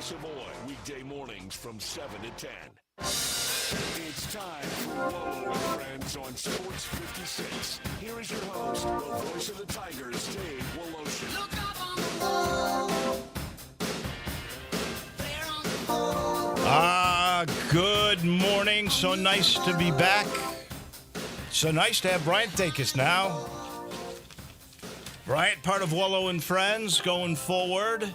Savoy, weekday mornings from 7 to 10. It's time for Wolo and Friends on Sports 56. Here is your host, the voice of the Tigers, Dave Wolo. Look up on the wall. There on the wall. Good morning. So nice to be back. So nice to have Bryant take us now. Bryant, part of Wolo and Friends, going forward.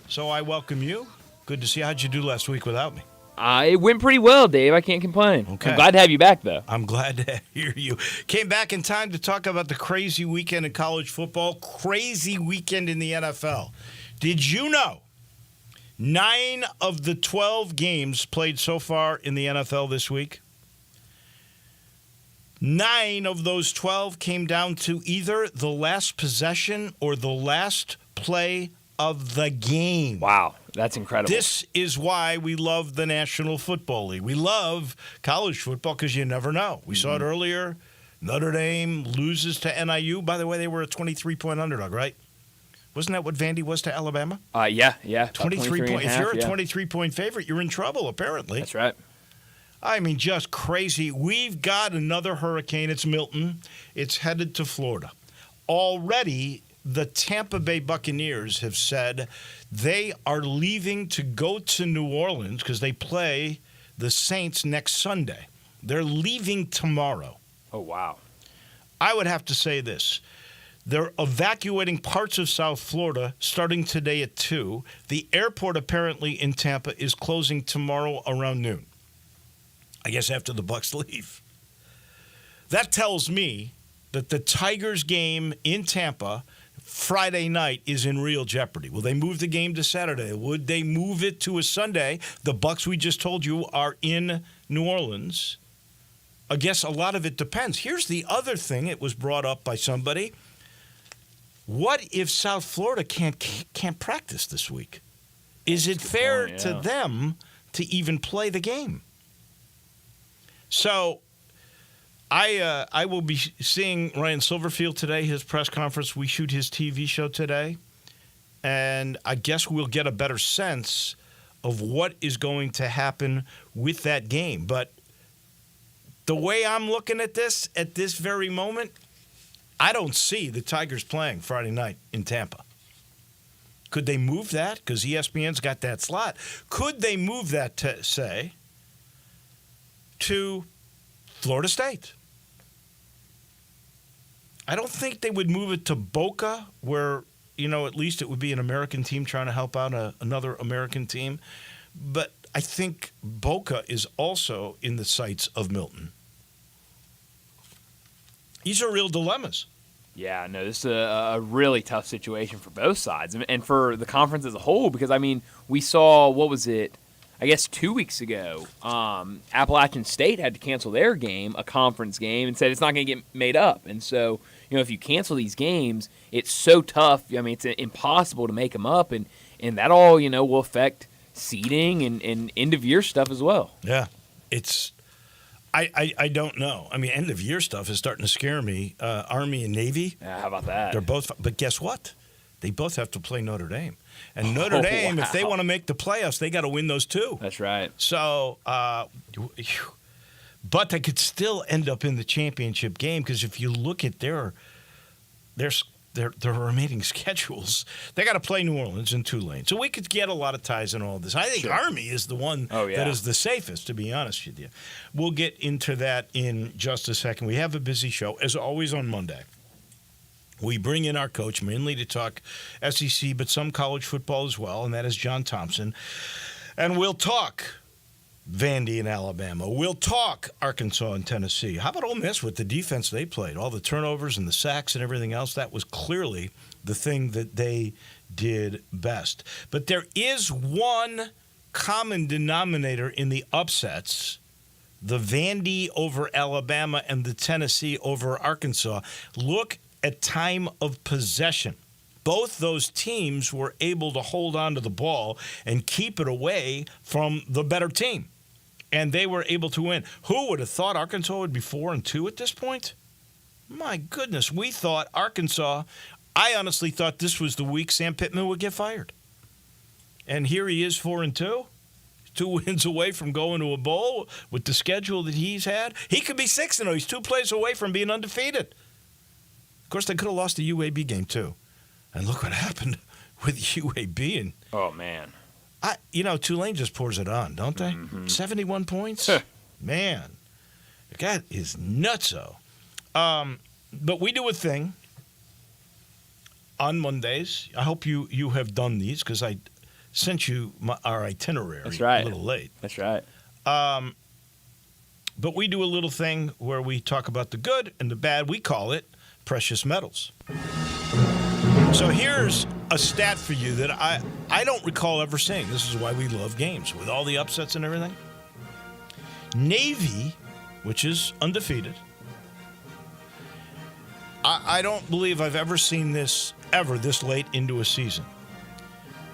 So I welcome you. Good to see you. How'd you do last week without me? It went pretty well, Dave. I can't complain. Okay. I'm glad to have you back, though. I'm glad to hear you. Came back in time to talk about the crazy weekend in college football, crazy weekend in the NFL. Did you know 9 of the 12 games played so far in the NFL this week? 9 of those 12 came down to either the last possession or the last play of the game. Wow, that's incredible. This is why we love the National Football League. We love college football because you never know. We saw it earlier. Notre Dame loses to NIU. By the way, they were a 23-point underdog, right? Wasn't that what Vandy was to Alabama? Yeah. 23 and a point. If half, you're a yeah. 23-point favorite, you're in trouble, apparently. That's right. I mean, just crazy. We've got another hurricane. It's Milton. It's headed to Florida. Already, the Tampa Bay Buccaneers have said they are leaving to go to New Orleans because they play the Saints next Sunday. They're leaving tomorrow. Oh, wow. I would have to say this. They're evacuating parts of South Florida starting today at 2. The airport apparently in Tampa is closing tomorrow around noon. I guess after the Bucs leave. That tells me that the Tigers game in Tampa Friday night is in real jeopardy. Will they move the game to Saturday? Would they move it to a Sunday? The Bucs, we just told you, are in New Orleans. I guess a lot of it depends. Here's the other thing. It was brought up by somebody. What if South Florida can't practice this week? Is it fair to them to even play the game? So I will be seeing Ryan Silverfield today, his press conference. We shoot his TV show today. And I guess we'll get a better sense of what is going to happen with that game. But the way I'm looking at this very moment, I don't see the Tigers playing Friday night in Tampa. Could they move that? Because ESPN's got that slot. Could they move that to, say, to Florida State? I don't think they would move it to Boca, where, at least it would be an American team trying to help out another American team. But I think Boca is also in the sights of Milton. These are real dilemmas. Yeah, no, this is a really tough situation for both sides and for the conference as a whole because, we saw, 2 weeks ago, Appalachian State had to cancel their game, a conference game, and said it's not going to get made up. And so, if you cancel these games, it's so tough. It's impossible to make them up, and that all, will affect seeding and end-of-year stuff as well. Yeah, it's I don't know. End-of-year stuff is starting to scare me. Army and Navy. Yeah, how about that? They're both, but guess what? They both have to play Notre Dame. And Notre Dame, if they want to make the playoffs, they got to win those too. That's right. So, but they could still end up in the championship game because if you look at their remaining schedules, they got to play New Orleans and Tulane. So we could get a lot of ties in all this. I think Army is the one that is the safest, to be honest with you. We'll get into that in just a second. We have a busy show, as always, on Monday. We bring in our coach mainly to talk SEC, but some college football as well, and that is John Thompson. And we'll talk Vandy and Alabama. We'll talk Arkansas and Tennessee. How about Ole Miss with the defense they played? All the turnovers and the sacks and everything else, that was clearly the thing that they did best. But there is one common denominator in the upsets, the Vandy over Alabama and the Tennessee over Arkansas. Look at time of possession. Both those teams were able to hold on to the ball and keep it away from the better team. And they were able to win. Who would have thought Arkansas would be 4-2 at this point? My goodness, we thought Arkansas, I honestly thought this was the week Sam Pittman would get fired. And here he is 4-2. 2 wins away from going to a bowl with the schedule that he's had. He could be 6-0. He's 2 plays away from being undefeated. Of course, they could have lost the UAB game, too. And look what happened with UAB. And Oh, man. Tulane just pours it on, don't they? 71 points? Man, that is nutso. But we do a thing on Mondays. I hope you have done these because I sent you our itinerary That's right. a little late. That's right. But we do a little thing where we talk about the good and the bad. We call it Precious Metals. So here's a stat for you that I don't recall ever seeing. This is why we love games, with all the upsets and everything. Navy, which is undefeated. I don't believe I've ever seen this late into a season.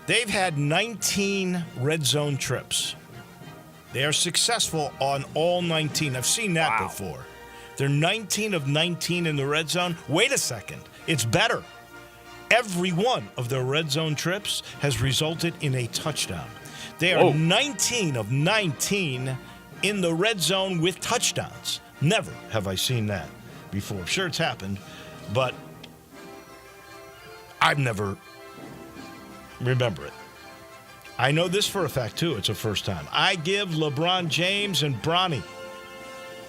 They've had 19 red zone trips. They are successful on all 19. I've seen that before. They're 19 of 19 in the red zone. Wait a second. It's better. Every one of their red zone trips has resulted in a touchdown. They are 19 of 19 in the red zone with touchdowns. Never have I seen that before. Sure, it's happened, but I've never remember it. I know this for a fact, too. It's a first time. I give LeBron James and Bronny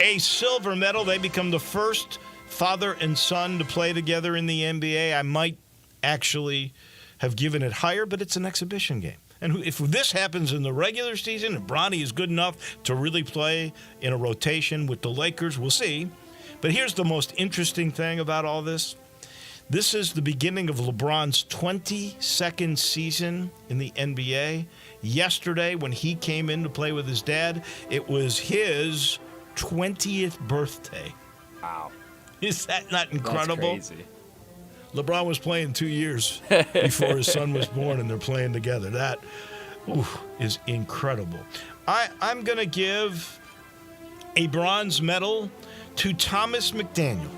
a silver medal. They become the first father and son to play together in the NBA. I might actually have given it higher, but it's an exhibition game. And if this happens in the regular season and Bronny is good enough to really play in a rotation with the Lakers, we'll see. But here's the most interesting thing about all this. This is the beginning of LeBron's 22nd season in the NBA. Yesterday, when he came in to play with his dad, it was his 20th birthday. Wow. Is that not incredible? That's crazy. LeBron was playing 2 years before his son was born, and they're playing together. That is incredible. I'm going to give a bronze medal to Thomas McDaniel.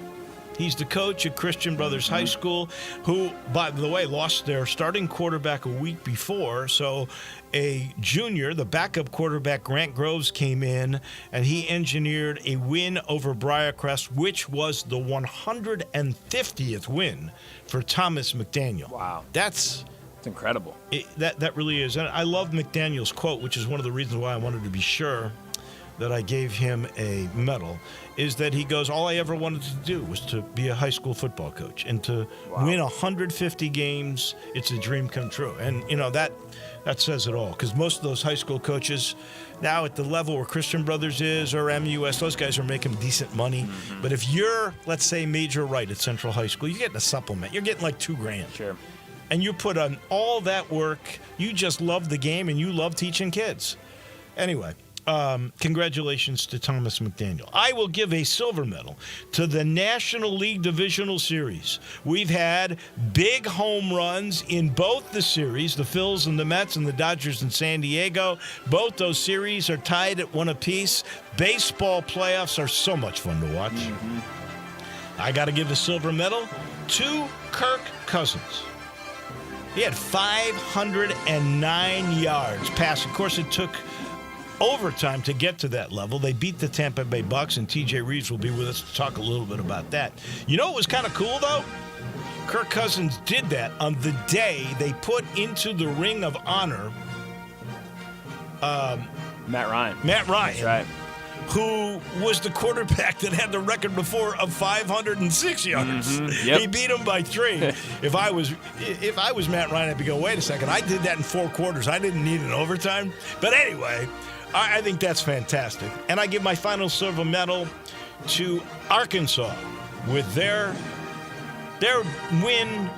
He's the coach at Christian Brothers High School, who, by the way, lost their starting quarterback a week before. So a junior, the backup quarterback, Grant Groves, came in, and he engineered a win over Briarcrest, which was the 150th win for Thomas McDaniel. Wow. That's incredible. That really is. And I love McDaniel's quote, which is one of the reasons why I wanted to be sure that I gave him a medal, is that he goes, all I ever wanted to do was to be a high school football coach and to win 150 games. It's a dream come true. And, that says it all, because most of those high school coaches now at the level where Christian Brothers is or MUS, those guys are making decent money. Mm-hmm. But if you're, let's say, major right at Central High School, you're getting a supplement. You're getting like $2,000. Sure. And you put on all that work. You just love the game and you love teaching kids. Anyway. Congratulations to Thomas McDaniel. I will give a silver medal to the National League Divisional Series. We've had big home runs in both the series, the Phils and the Mets and the Dodgers and San Diego. Both those series are tied at 1 apiece. Baseball playoffs are so much fun to watch. Mm-hmm. I got to give a silver medal to Kirk Cousins. He had 509 yards passing. Of course, it took overtime to get to that level. They beat the Tampa Bay Bucks, and T.J. Reeves will be with us to talk a little bit about that. You know what was kind of cool, though? Kirk Cousins did that on the day they put into the Ring of Honor Matt Ryan. That's right. Who was the quarterback that had the record before of 506 yards. Mm-hmm. Yep. He beat him by 3. If I was Matt Ryan, I'd be going, wait a second, I did that in 4 quarters. I didn't need an overtime. But anyway, I think that's fantastic. And I give my final silver medal to Arkansas with their win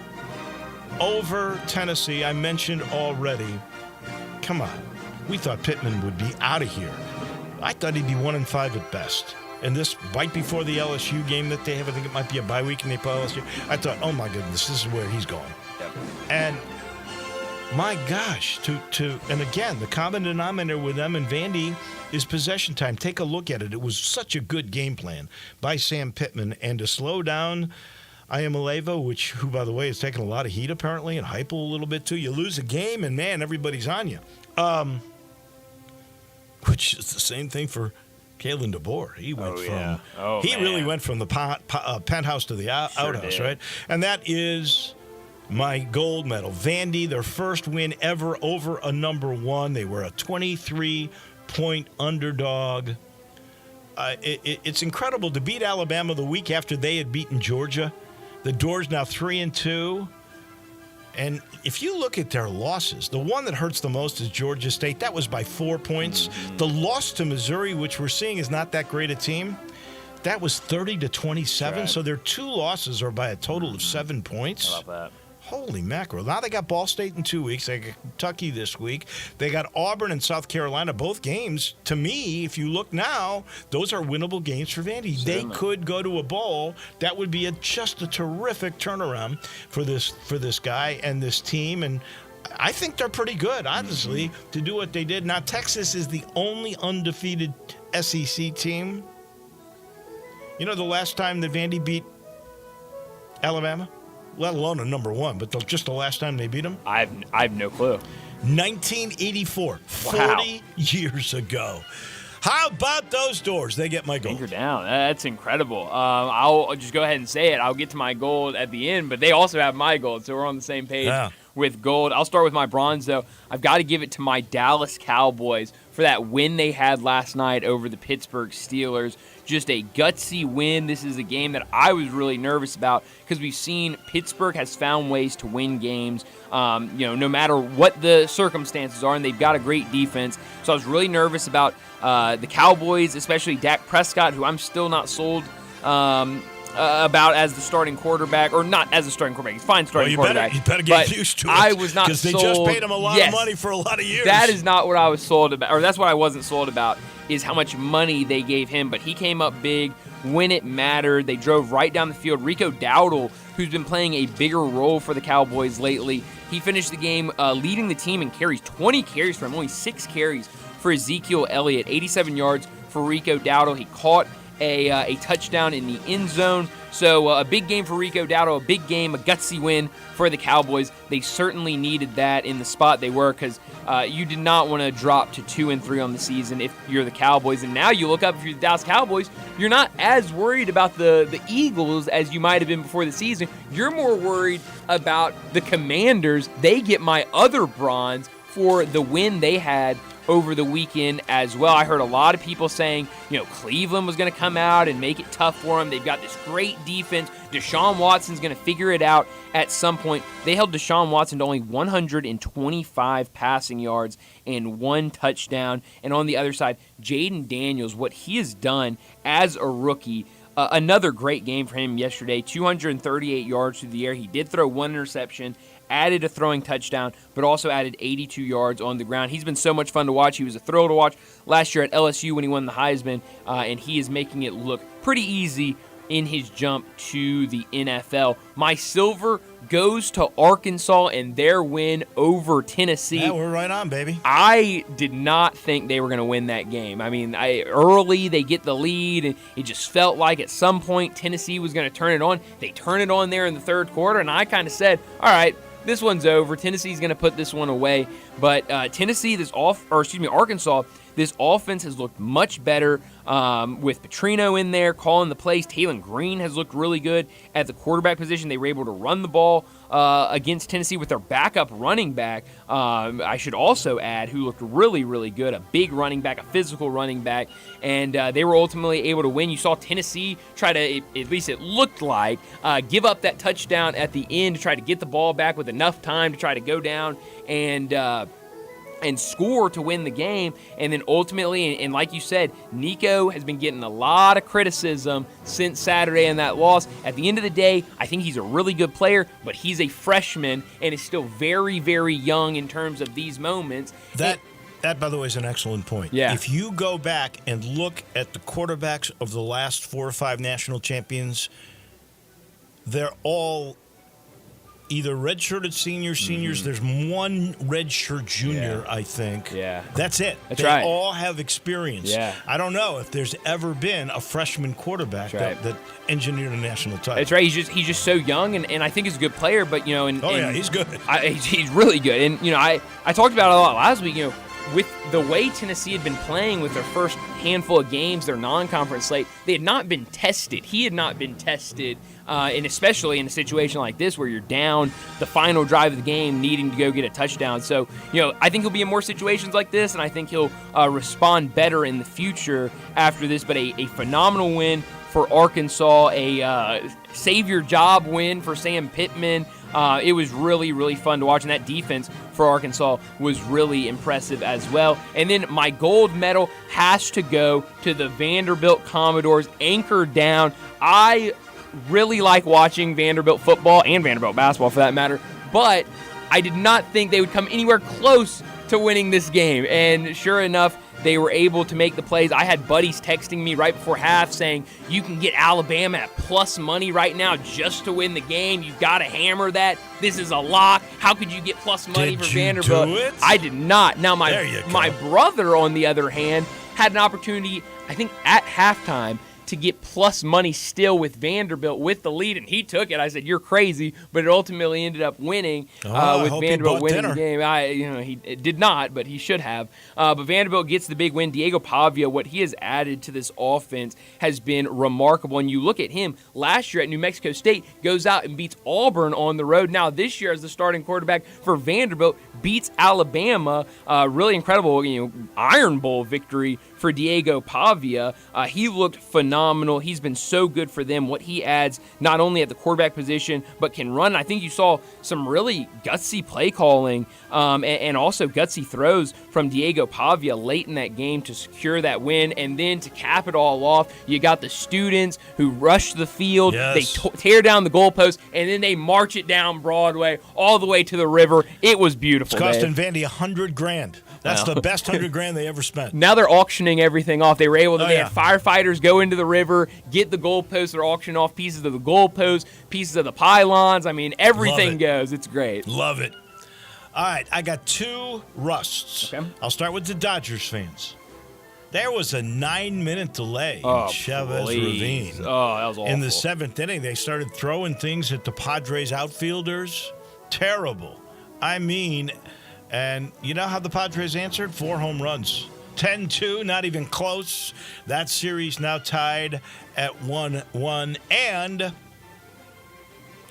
over Tennessee. I mentioned already. Come on. We thought Pittman would be out of here. I thought he'd be 1-5 at best. And this right before the LSU game that they have, I think it might be a bye week and they play LSU. I thought, oh my goodness, this is where he's going. Yep. And my gosh, and again, the common denominator with them and Vandy is possession time. Take a look at it. It was such a good game plan by Sam Pittman, and to slow down Iamaleava, who, by the way, is taking a lot of heat apparently, and Heupel a little bit too. You lose a game, and, man, everybody's on you. Which is the same thing for Kalen DeBoer. He went really went from the penthouse to the outhouse, right? And that is my gold medal. Vandy, their first win ever over a number one. They were a 23-point underdog. It's incredible to beat Alabama the week after they had beaten Georgia. The Doors now 3-2. And if you look at their losses, the one that hurts the most is Georgia State. That was by 4 points. Mm-hmm. The loss to Missouri, which we're seeing is not that great a team, that was 30-27. Right. So their 2 losses are by a total of 7 points. How about that? Holy mackerel. Now they got Ball State in 2 weeks. They got Kentucky this week. They got Auburn and South Carolina. Both games, to me, if you look now, those are winnable games for Vandy. Certainly. They could go to a bowl. That would be just a terrific turnaround for this guy and this team. And I think they're pretty good, honestly, to do what they did. Now, Texas is the only undefeated SEC team. You know the last time that Vandy beat Alabama? Let alone a number one, but just the last time they beat them? I have no clue. 1984, 40 years ago. How about those Doors? They get my gold. Anchor down. That's incredible. I'll just go ahead and say it. I'll get to my gold at the end, but they also have my gold, so we're on the same page with gold. I'll start with my bronze, though. I've got to give it to my Dallas Cowboys for that win they had last night over the Pittsburgh Steelers. Just a gutsy win. This is a game that I was really nervous about because we've seen Pittsburgh has found ways to win games, no matter what the circumstances are, and they've got a great defense. So I was really nervous about the Cowboys, especially Dak Prescott, who I'm still not sold about as the starting quarterback, or not as a starting quarterback. He's fine starting quarterback. You better get used to it. I was not sold. Because they just paid him a lot of money for a lot of years. That is not what I was sold about, or that's what I wasn't sold about, is how much money they gave him. But he came up big when it mattered. They drove right down the field. Rico Dowdle, who's been playing a bigger role for the Cowboys lately, he finished the game leading the team in carries, 20 carries for him, only 6 carries for Ezekiel Elliott, 87 yards for Rico Dowdle. He caught a touchdown in the end zone. So a big game for Rico Dowdle, a big game, a gutsy win for the Cowboys. They certainly needed that in the spot they were, because you did not want to drop to 2-3 on the season if you're the Cowboys. And now you look up, if you're the Dallas Cowboys, you're not as worried about the Eagles as you might have been before the season. You're more worried about the Commanders. They get my other bronze for the win they had over the weekend as well. I heard a lot of people saying, Cleveland was going to come out and make it tough for them. They've got this great defense. Deshaun Watson's going to figure it out at some point. They held Deshaun Watson to only 125 passing yards and 1 touchdown. And on the other side, Jaden Daniels, what he has done as a rookie, another great game for him yesterday, 238 yards through the air. He did throw 1 interception, added a throwing touchdown, but also added 82 yards on the ground. He's been so much fun to watch. He was a thrill to watch last year at LSU when he won the Heisman, and he is making it look pretty easy in his jump to the NFL. My silver goes to Arkansas and their win over Tennessee. Yeah, we're right on, baby. I did not think they were going to win that game. I mean, early they get the lead, and it just felt like at some point Tennessee was going to turn it on. They turn it on there in the third quarter, and I kind of said, all right, this one's over. Tennessee's going to put this one away. But Arkansas, this offense has looked much better with Petrino in there calling the plays. Taylon Green has looked really good at the quarterback position. They were able to run the ball against Tennessee with their backup running back. I should also add, who looked really, really good, a big running back, a physical running back, and they were ultimately able to win. You saw Tennessee try to, at least it looked like, give up that touchdown at the end to try to get the ball back with enough time to try to go down and score to win the game. And then ultimately, and like you said, Nico has been getting a lot of criticism since Saturday in that loss. At the end of the day, I think he's a really good player, but he's a freshman and is still very, very young in terms of these moments. That, by the way, is an excellent point. Yeah. If you go back and look at the quarterbacks of the last 4 or 5 national champions, they're all either redshirted seniors. There's one redshirt junior, I think. Yeah. That's it. That's they right. all have experience. Yeah. I don't know if there's ever been a freshman quarterback that engineered a national title. That's right. He's just so young, and I think he's a good player. But he's good. He's really good. And I talked about it a lot last week. With the way Tennessee had been playing with their first handful of games, their non-conference slate, they had not been tested. He had not been tested, and especially in a situation like this where you're down the final drive of the game, needing to go get a touchdown. So, I think he'll be in more situations like this, and I think he'll respond better in the future after this. But a phenomenal win for Arkansas, a savior job win for Sam Pittman. It was really, really fun to watch, and that defense for Arkansas was really impressive as well. And then my gold medal has to go to the Vanderbilt Commodores, anchored down. I really like watching Vanderbilt football and Vanderbilt basketball for that matter, but I did not think they would come anywhere close to winning this game. And sure enough, they were able to make the plays. I had buddies texting me right before half saying, you can get Alabama at plus money right now just to win the game. You've got to hammer that. This is a lock. How could you get plus money for Vanderbilt? Do it? I did not. Now, my brother, on the other hand, had an opportunity, I think, at halftime to get plus money still with Vanderbilt with the lead, and he took it. I said, "You're crazy," but it ultimately ended up winning with Vanderbilt winning the game. He did not, but he should have. But Vanderbilt gets the big win. Diego Pavia, what he has added to this offense has been remarkable. And you look at him last year at New Mexico State, goes out and beats Auburn on the road. Now this year, as the starting quarterback for Vanderbilt, beats Alabama. Really incredible, Iron Bowl victory for Diego Pavia. He looked phenomenal. He's been so good for them. What he adds, not only at the quarterback position, but can run. I think you saw some really gutsy play calling and also gutsy throws from Diego Pavia late in that game to secure that win. And then to cap it all off, you got the students who rush the field. Yes. They tear down the goalpost, and then they march it down Broadway all the way to the river. It was beautiful. It's costing Vandy $100,000. That's the best $100,000 they ever spent. Now they're auctioning everything off. They were able to. They had firefighters go into the river, get the goalposts. They're auctioning off pieces of the goalposts, pieces of the pylons. I mean, everything goes. It's great. Love it. All right, I got two rusts. Okay. I'll start with the Dodgers fans. There was a 9-minute delay in Chavez Ravine. Oh, that was awful. In the seventh inning, they started throwing things at the Padres outfielders. Terrible. I mean, and you know how the Padres answered? 4 home runs. 10-2, not even close. That series now tied at 1-1. And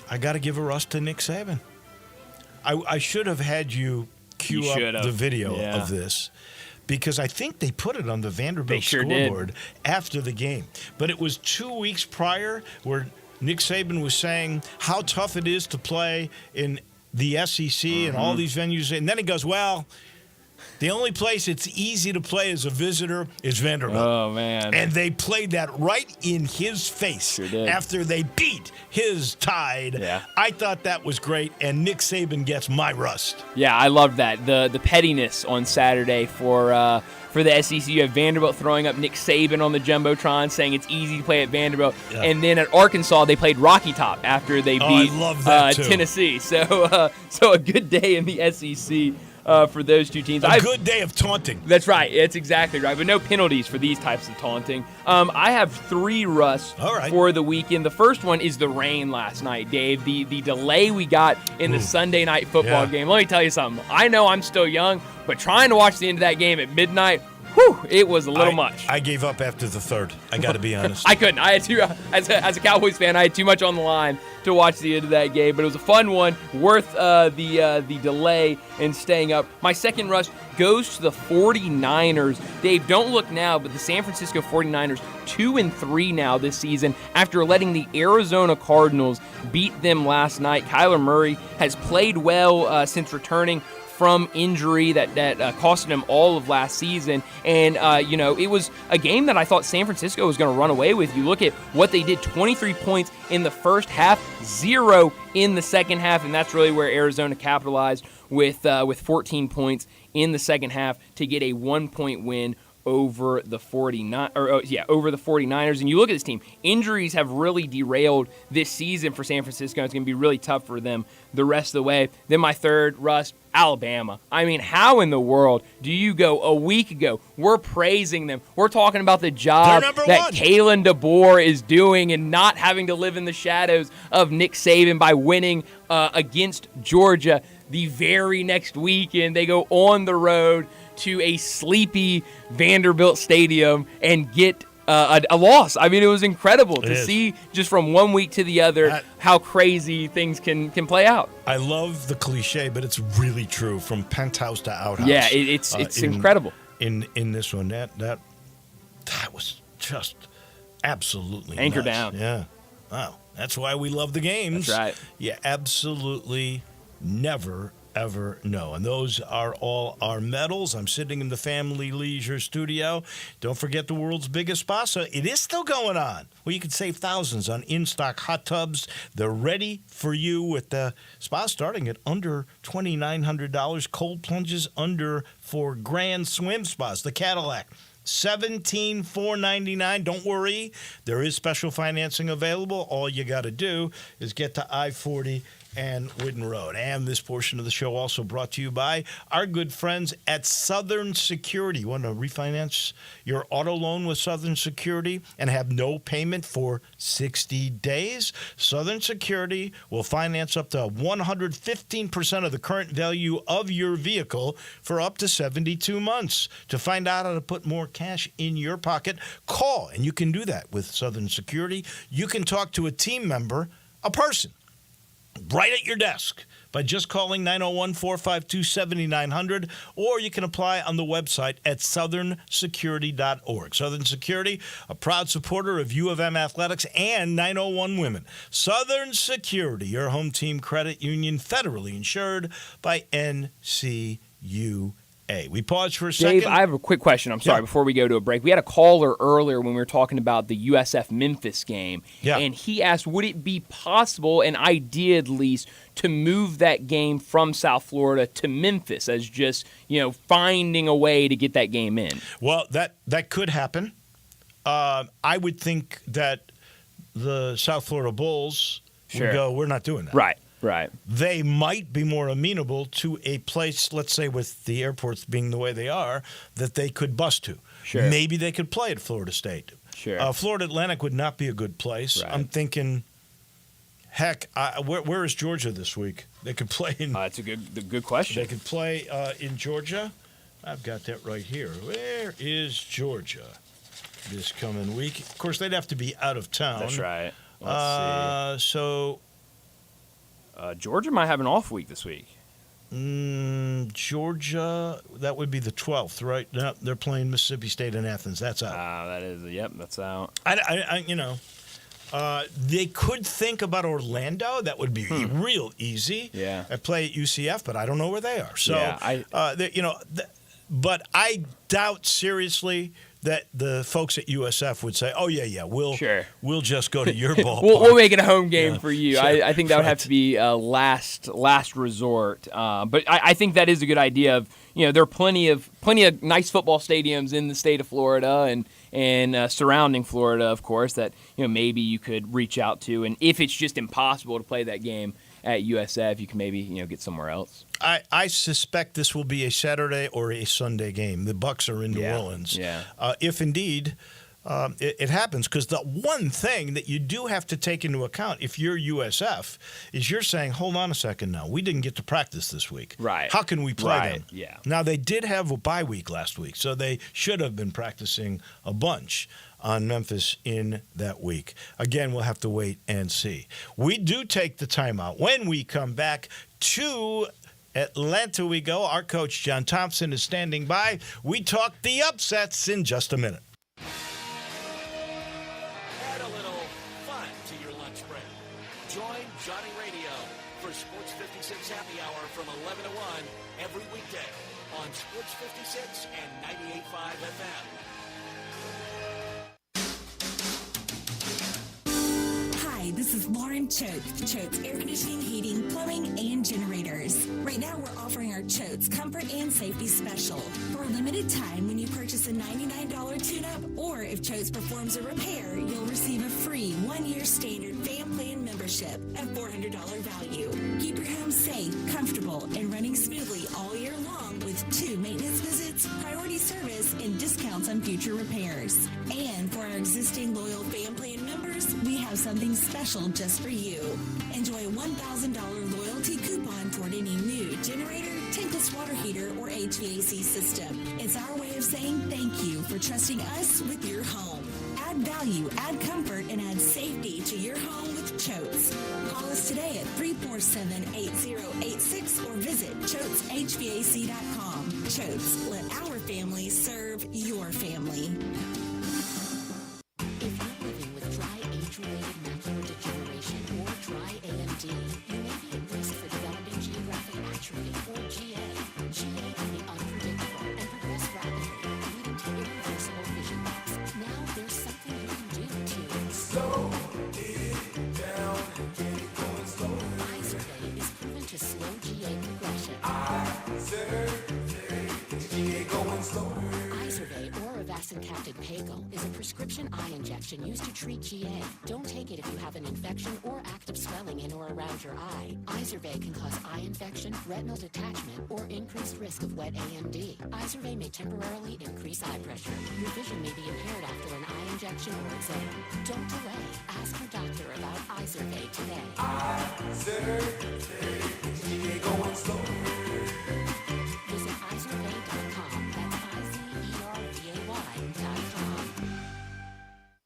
I got to give a rust to Nick Saban. I should have had you cue up the video of this, because I think they put it on the Vanderbilt scoreboard after the game. But it was 2 weeks prior where Nick Saban was saying how tough it is to play in the SEC and all these venues. And then he goes, well, the only place it's easy to play as a visitor is Vanderbilt. Oh, man. And they played that right in his face after they beat his Tide. Yeah. I thought that was great, and Nick Saban gets my rust. Yeah, I loved that. The pettiness on Saturday for the SEC. You have Vanderbilt throwing up Nick Saban on the Jumbotron, saying it's easy to play at Vanderbilt. Yeah. And then at Arkansas, they played Rocky Top after they beat Tennessee. So a good day in the SEC. For those two teams. A good day of taunting. That's right. It's exactly right. But no penalties for these types of taunting. I have 3 rusts for the weekend. The first one is the rain last night, Dave. The delay we got in the Sunday night football game. Let me tell you something. I know I'm still young, but trying to watch the end of that game at midnight, it was a little much. I gave up after the third. I got to be honest. I couldn't. I had too, as a Cowboys fan, I had too much on the line to watch the end of that game. But it was a fun one, worth the delay and staying up. My second rush goes to the 49ers. Dave, don't look now, but the San Francisco 49ers 2-3 now this season after letting the Arizona Cardinals beat them last night. Kyler Murray has played well since returning from injury that costed him all of last season. And, it was a game that I thought San Francisco was going to run away with. You look at what they did, 23 points in the first half, 0 in the second half, and that's really where Arizona capitalized with 14 points in the second half to get a 1-point win over the 49ers. And you look at this team, injuries have really derailed this season for San Francisco. It's going to be really tough for them the rest of the way. Then my third, Russ, Alabama. I mean, how in the world do you go a week ago? We're praising them. We're talking about the job that Kalen DeBoer is doing and not having to live in the shadows of Nick Saban by winning against Georgia. The very next weekend, they go on the road to a sleepy Vanderbilt Stadium and get a loss. I mean, it was incredible to see just from one week to the other how crazy things can play out. I love the cliche, but it's really true from penthouse to outhouse. Yeah, it's incredible. In this one, that was just absolutely anchor nuts. down. Yeah, wow. That's why we love the games. That's right. You absolutely never ever know. And those are all our medals. I'm sitting in the Family Leisure studio. Don't forget the world's biggest spa. So it is still going on. Well, you can save thousands on in-stock hot tubs. They're ready for you with the spa starting at under $2,900. Cold plunges under for grand swim spas. The Cadillac. $17,499. Don't worry. There is special financing available. All you got to do is get to I-40 and Whidden Road. And this portion of the show also brought to you by our good friends at Southern Security. You want to refinance your auto loan with Southern Security and have no payment for 60 days? Southern Security will finance up to 115% of the current value of your vehicle for up to 72 months. To find out how to put more cash in your pocket, call, and you can do that with Southern Security. You can talk to a team member, a person, right at your desk by just calling 901-452-7900, or you can apply on the website at southernsecurity.org. Southern Security, a proud supporter of U of M athletics and 901 Women. Southern Security, your home team credit union, federally insured by NCUA. We pause for a second. Dave, I have a quick question. I'm sorry, before we go to a break. We had a caller earlier when we were talking about the USF-Memphis game, and he asked, would it be possible, an idea at least, to move that game from South Florida to Memphis as just, finding a way to get that game in? Well, that could happen. I would think that the South Florida Bulls would go, we're not doing that. Right. They might be more amenable to a place, let's say with the airports being the way they are, that they could bus to. Sure. Maybe they could play at Florida State. Sure. Florida Atlantic would not be a good place. Right. I'm thinking, heck, where is Georgia this week? They could play in. That's a good question. They could play in Georgia. I've got that right here. Where is Georgia this coming week? Of course, they'd have to be out of town. That's right. Let's see. So. Georgia might have an off week this week. Georgia, that would be the 12th, right? No, they're playing Mississippi State and Athens. That's out. That's out. They could think about Orlando. That would be real easy. Yeah. I play at UCF, but I don't know where they are. So, but I doubt seriously that the folks at USF would say, "Oh yeah, we'll just go to your ballpark. we'll make it a home game for you." Sure. I think that would have to be a last resort. But I think that is a good idea. Of there are plenty of nice football stadiums in the state of Florida and surrounding Florida, of course, that maybe you could reach out to. And if it's just impossible to play that game at USF, you can maybe get somewhere else. I suspect this will be a Saturday or a Sunday game. The Bucs are in New Orleans. Yeah. If indeed it happens, because the one thing that you do have to take into account if you're USF is you're saying, hold on a second now, we didn't get to practice this week. Right. How can we play them? Yeah. Now, they did have a bye week last week, so they should have been practicing a bunch on Memphis in that week. Again, we'll have to wait and see. We do take the timeout. When we come back to Atlanta we go. Our coach, John Thompson, is standing by. We talk the upsets in just a minute. Add a little fun to your lunch break. Join Johnny Radio for Sports 56 Happy Hour from 11 to 1 every weekday on Sports 56 and 98.5 FM. Hi, this this is Lauren Choate, Choate's Air Conditioning, Heating, Plumbing, and Generators. Right now, we're offering our Choate's Comfort and Safety Special. For a limited time, when you purchase a $99 tune-up, or if Choate's performs a repair, you'll receive a free 1-year standard fan plan membership at $400 value. Keep your home safe, comfortable, and running smoothly all year long with 2 maintenance visits, priority service, and discounts on future repairs. And for our existing loyal fan plan members, we have something special just for you. Enjoy a $1,000 loyalty coupon toward any new generator, tankless water heater, or HVAC system. It's our way of saying thank you for trusting us with your home. Add value, add comfort, and add safety to your home with Choate's. Call us today at 347-8086 or visit ChoatesHVAC.com. Choate's, let our family serve your family. If you're living with dry age-related macular degeneration or dry AMD, you may be at risk for developing geographic atrophy or GA. GA can be unpredictable and progress rapidly, leading to irreversible vision loss. Now there's something you can do to slow it down, get it going slow. Izervay is proven to slow GA progression. GA going slower. Izervay or avacincaptad pegol is a prescription eye injection used to treat GA. Don't take it if you have an infection or active swelling in or around your eye. Izervay can cause eye infection, retinal detachment, or increased risk of wet AMD. Izervay may temporarily increase eye pressure. Your vision may be impaired after an eye injection or exam. Don't delay. Ask your doctor about Izervay today. Izervay, GA going slower. Visit Izervay.com. That's IZERVAY.com.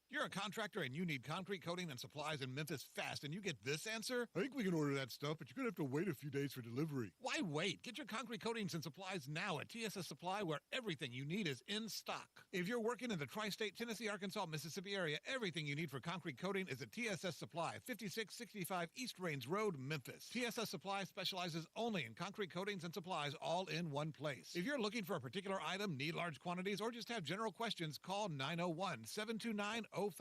You're a contractor and you need concrete coating and supplies in Memphis fast, and you get this answer? I think we can order that stuff, but you're going to have to wait a few days for delivery. Why wait? Get your concrete coatings and supplies now at TSS Supply, where everything you need is in stock. If you're working in the tri-state Tennessee, Arkansas, Mississippi area, everything you need for concrete coating is at TSS Supply, 5665 East Rains Road, Memphis. TSS Supply specializes only in concrete coatings and supplies all in one place. If you're looking for a particular item, need large quantities, or just have general questions, call 901-729-0565,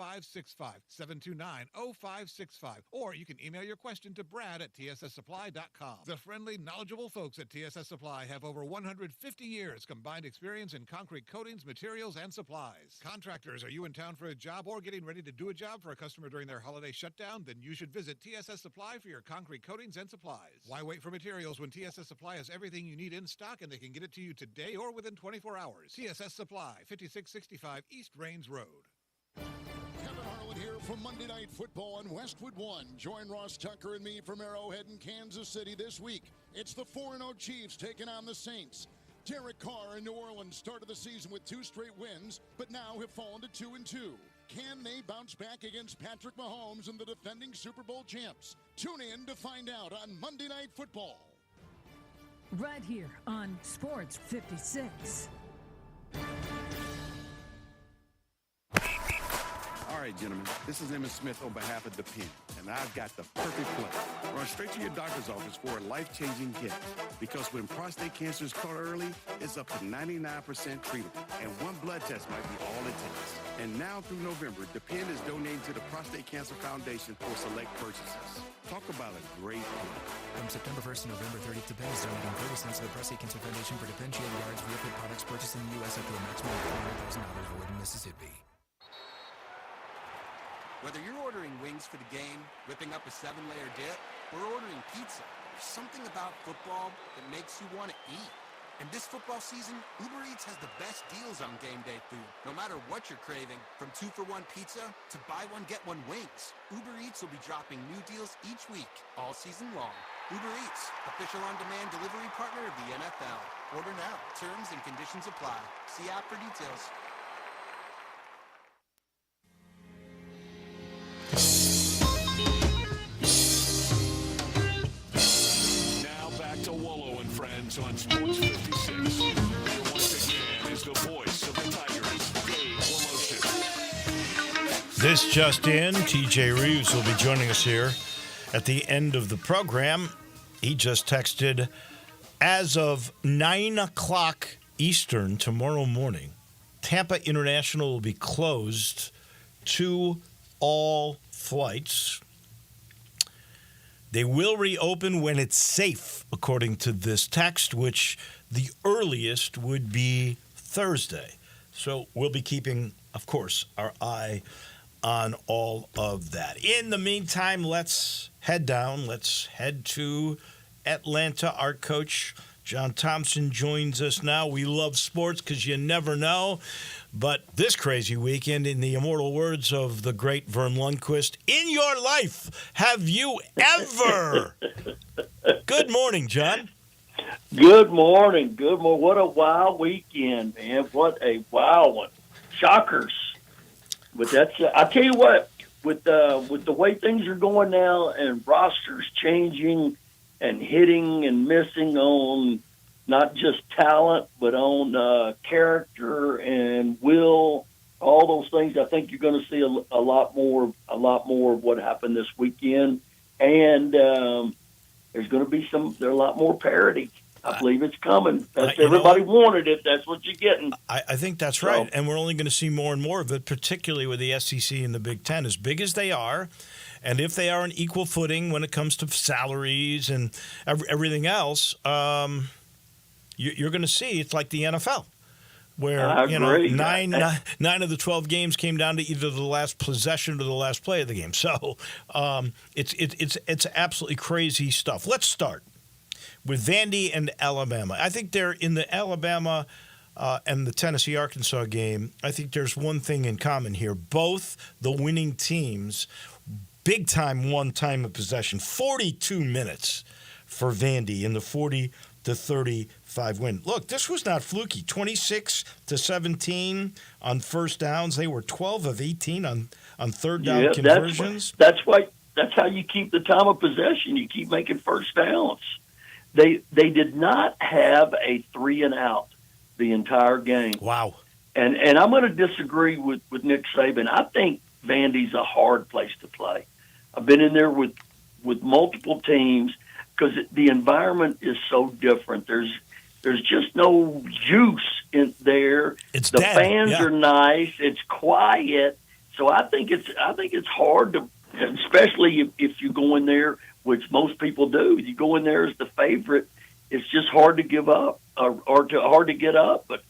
729-0565, or you can email your question to Brad at tsssupply.com. The friendly, knowledgeable folks at TSS Supply have over 150 years combined experience in concrete coatings, materials, and supplies. Contractors, are you in town for a job or getting ready to do a job for a customer during their holiday shutdown? Then you should visit TSS Supply for your concrete coatings and supplies. Why wait for materials when TSS Supply has everything you need in stock and they can get it to you today or within 24 hours? TSS Supply, 5665 East Rains Road. Kevin Harlan here from Monday Night Football on Westwood One. Join Ross Tucker and me from Arrowhead in Kansas City this week. It's the 4-0 Chiefs taking on the Saints. Derek Carr in New Orleans started the season with 2 straight wins, but now have fallen to 2-2. Can they bounce back against Patrick Mahomes and the defending Super Bowl champs? Tune in to find out on Monday Night Football. Right here on Sports 56. All right, gentlemen, this is Emmett Smith on behalf of the Pen, and I've got the perfect plan. Run straight to your doctor's office for a life-changing gift, because when prostate cancer is caught early, it's up to 99% treatable, and one blood test might be all it takes. And now through November, the Pen is donating to the Prostate Cancer Foundation for select purchases. Talk about a great plan. From September 1st to November 30th, the Pen is donating 30 cents to the Prostate Cancer Foundation for differentiated yards via pit products purchased in the U.S. up to a maximum of $400,000 void in Mississippi. Whether you're ordering wings for the game, whipping up a 7-layer dip, or ordering pizza, there's something about football that makes you want to eat. And this football season, Uber Eats has the best deals on game day food. No matter what you're craving, from 2-for-1 pizza to buy one, get one wings, Uber Eats will be dropping new deals each week, all season long. Uber Eats, official on-demand delivery partner of the NFL. Order now. Terms and conditions apply. See app for details. Now back to Wolo and Friends on Sports 56. Here once again is the voice of the Tigers, Dave Woloship. This just in, TJ Reeves will be joining us here at the end of the program. He just texted, as of 9 o'clock Eastern tomorrow morning, Tampa International will be closed to all flights. They will reopen when it's safe, according to this text, which the earliest would be Thursday. So we'll be keeping, of course, our eye on all of that. In the meantime, let's head down. Let's head to Atlanta. Our coach, John Thompson, joins us now. We love sports because you never know. But this crazy weekend, in the immortal words of the great Vern Lundquist, in your life, have you ever? Good morning, John. Good morning. Good morning. What a wild weekend, man. What a wild one. Shockers. But that's, I tell you what, with the way things are going now and rosters changing and hitting and missing on not just talent, but on character and will, all those things, I think you're going to see a lot more of what happened this weekend. And there's going to be there are a lot more parity. I believe it's coming. Everybody wanted it. That's what you're getting. I think that's right. And we're only going to see more and more of it, particularly with the SEC and the Big Ten. As big as they are, and if they are on equal footing when it comes to salaries and everything else, you're going to see it's like the NFL, where nine of the 12 games came down to either the last possession or the last play of the game. So it's absolutely crazy stuff. Let's start with Vandy and Alabama. I think they're in the Alabama and the Tennessee-Arkansas game. I think there's one thing in common here. Both the winning teams, big time one time of possession, 42 minutes for Vandy in the 40-35 win. Look, this was not fluky. 26-17 on first downs. They were 12 of 18 on third down conversions. That's how you keep the time of possession. You keep making first downs. They did not have a 3-and-out the entire game. Wow. And I'm going to disagree with Nick Saban. I think Vandy's a hard place to play. I've been in there with multiple teams because the environment is so different. There's just no juice in there. It's the dead. fans are nice. It's quiet. So I think it's hard to, especially if you go in there, which most people do. You go in there as the favorite. It's just hard to give up or hard to get up. But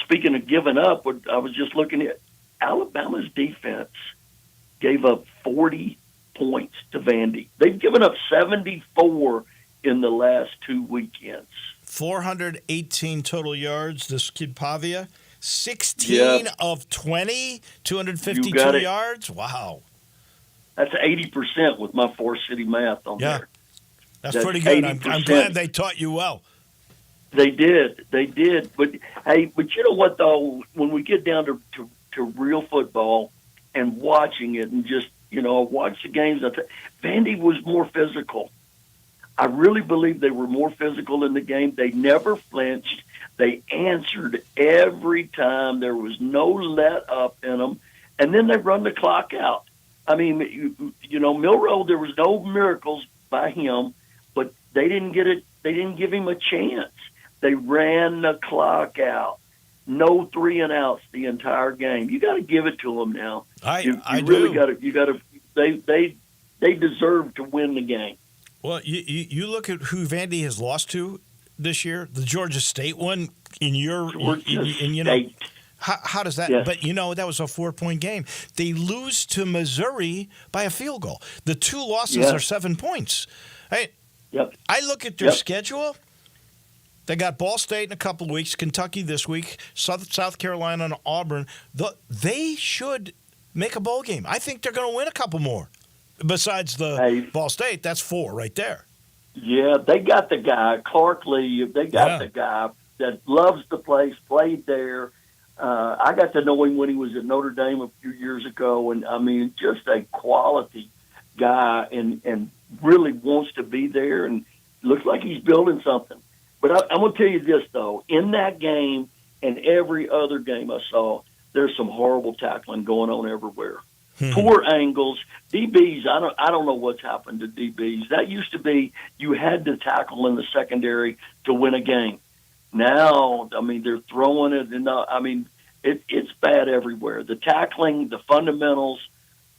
speaking of giving up, I was just looking at Alabama's defense gave up 40 points to Vandy. They've given up 74 in the last 2 weekends. 418 total yards. This kid Pavia, 16 of 20, 252 yards. Wow. That's 80% with my four-city math on there. That's pretty good. I'm glad they taught you well. They did. But, hey, you know what, though? When we get down to real football and watching it and just, watch the games, Vandy was more physical. I really believe they were more physical in the game. They never flinched. They answered every time. There was no let up in them. And then they run the clock out. I mean, Milroe, there was no miracles by him, but they didn't get it. They didn't give him a chance. They ran the clock out. No 3-and-outs the entire game. You got to give it to them now. You really got to. You got to. They deserve to win the game. Well, you look at who Vandy has lost to this year. The Georgia State one State. How does that? Yes. But that was a 4-point game. They lose to Missouri by a field goal. The two losses are 7 points. Hey, I look at their schedule. They got Ball State in a couple of weeks, Kentucky this week, South Carolina and Auburn. They should make a bowl game. I think they're going to win a couple more. Besides the Ball State, that's 4 right there. Yeah, they got the guy, Clark Lee. They got the guy that loves the place, played there. I got to know him when he was at Notre Dame a few years ago, and, I mean, just a quality guy and really wants to be there and looks like he's building something. But I'm going to tell you this, though. In that game and every other game I saw, there's some horrible tackling going on everywhere. Poor angles. DBs, I don't know what's happened to DBs. That used to be you had to tackle in the secondary to win a game. Now, I mean, they're throwing it. And it's bad everywhere. The tackling, the fundamentals,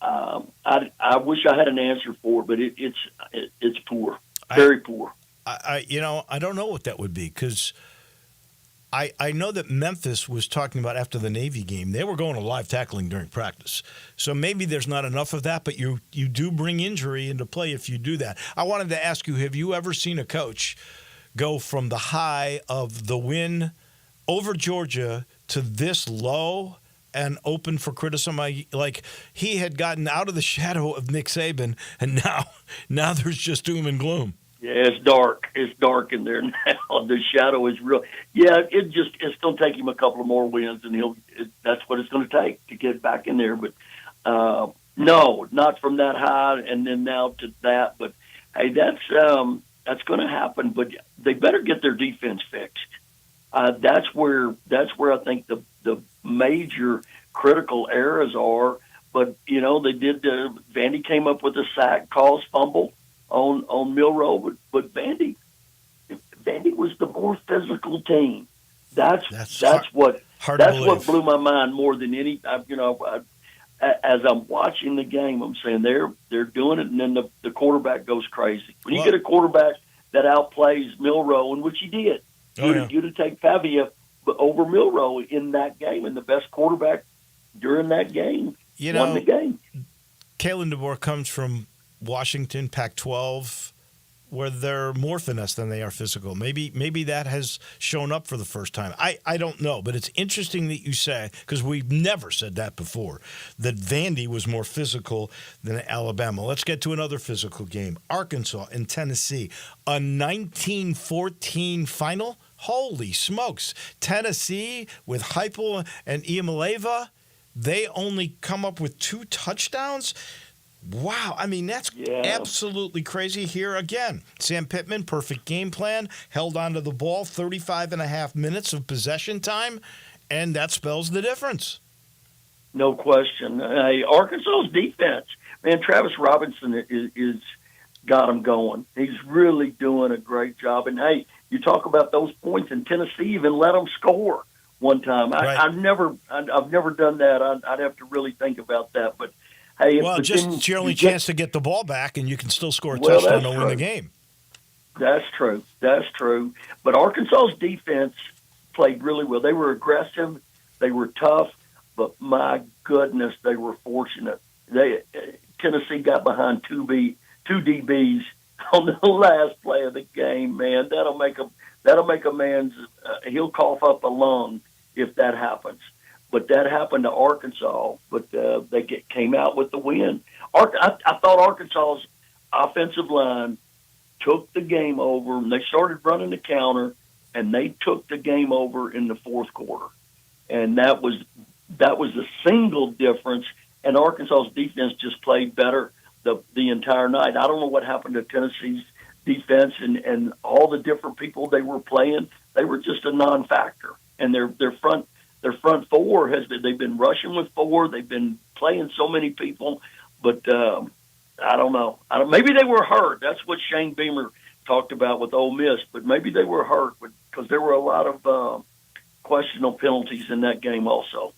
I wish I had an answer for it, but it's poor, very poor. I don't know what that would be because I know that Memphis was talking about after the Navy game, they were going to live tackling during practice. So maybe there's not enough of that, but you do bring injury into play if you do that. I wanted to ask you, have you ever seen a coach go from the high of the win over Georgia to this low and open for criticism? Like he had gotten out of the shadow of Nick Saban, and now there's just doom and gloom. Yeah, it's dark. It's dark in there now. The shadow is real. Yeah, it's going to take him a couple of more wins, and that's what it's going to take to get back in there. But no, not from that high, and then now to that. But hey, that's going to happen. But they better get their defense fixed. That's where I think the major critical errors are. But they did. Vandy came up with a sack, caused fumble on Milroe, but Vandy was the more physical team. That's what blew my mind more than any. As I'm watching the game, I'm saying they're doing it, and then the quarterback goes crazy. When you get a quarterback that outplays Milroe, and which he did, you'd have taken Pavia over Milroe in that game, and the best quarterback during that game won the game. Kalen DeBoer comes from Washington, Pac-12, where they're more finesse than they are physical. Maybe that has shown up for the first time. I don't know, but it's interesting that you say, because we've never said that before, that Vandy was more physical than Alabama. Let's get to another physical game. Arkansas and Tennessee, a 19-14 final. Holy smokes. Tennessee with Heupel and Iamaleava, they only come up with 2 touchdowns. Wow. I mean, that's absolutely crazy. Here again, Sam Pittman, perfect game plan, held onto the ball, 35 and a half minutes of possession time, and that spells the difference. No question. Arkansas's defense, man, Travis Robinson is got him going. He's really doing a great job. And, hey, you talk about those points, and Tennessee even let them score one time. Right. I've never done that. I'd have to really think about that, but hey, it's your only chance to get the ball back, and you can still score a touchdown to win the game. That's true. But Arkansas's defense played really well. They were aggressive. They were tough. But my goodness, they were fortunate. Tennessee got behind two DBs on the last play of the game. Man, that'll make a man's he'll cough up a lung if that happens. But that happened to Arkansas, but they came out with the win. I thought Arkansas's offensive line took the game over, and they started running the counter, and they took the game over in the fourth quarter. And that was the single difference, and Arkansas's defense just played better the entire night. I don't know what happened to Tennessee's defense and all the different people they were playing. They were just a non-factor, and their front four they've been rushing with 4. They've been playing so many people, but I don't know. Maybe they were hurt. That's what Shane Beamer talked about with Ole Miss, but maybe they were hurt because there were a lot of questionable penalties in that game also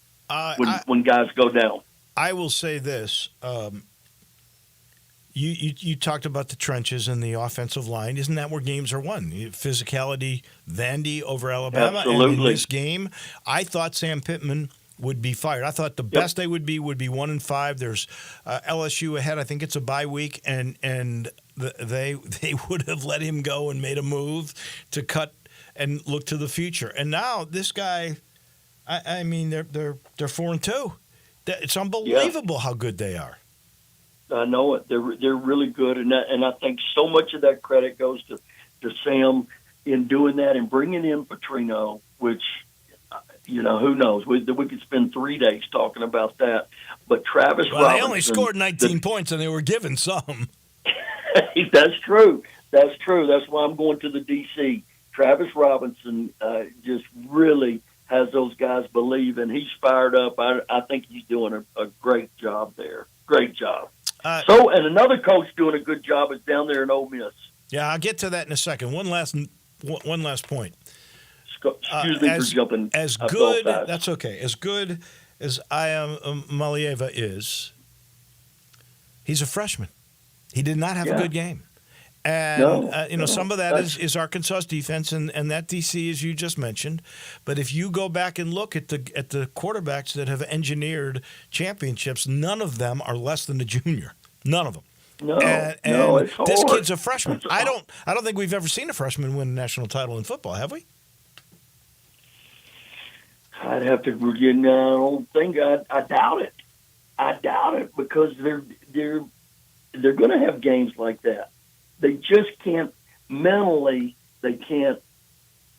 when guys go down. I will say this. You talked about the trenches and the offensive line. Isn't that where games are won? Physicality, Vandy over Alabama. Absolutely. And in this game, I thought Sam Pittman would be fired. I thought the best they would be 1-5. There's LSU ahead. I think it's a bye week, and they would have let him go and made a move to cut and look to the future. And now this guy, I mean, they're 4-2. It's unbelievable how good they are. I know it. They're really good, and I think so much of that credit goes to Sam in doing that and bringing in Petrino, which who knows? We could spend 3 days talking about that. But Travis Robinson, they only scored 19 points, and they were given some. That's true. That's why I'm going to the DC. Travis Robinson just really has those guys believe, and he's fired up. I think he's doing a great job there. Great job. And another coach doing a good job is down there in Ole Miss. Yeah, I'll get to that in a second. One last point. Excuse me for jumping. As good, that's okay. As good as Iamaleava is, He's a freshman. He did not have a good game. And, some of that is Arkansas's defense and that DC, as you just mentioned. But if you go back and look at the quarterbacks that have engineered championships, none of them are less than a junior. None of them. No, it's hard. This kid's a freshman. I don't think we've ever seen a freshman win a national title in football, have we? I'd have to, I don't think, I doubt it. I doubt it because they're going to have games like that. They just can't mentally. They can't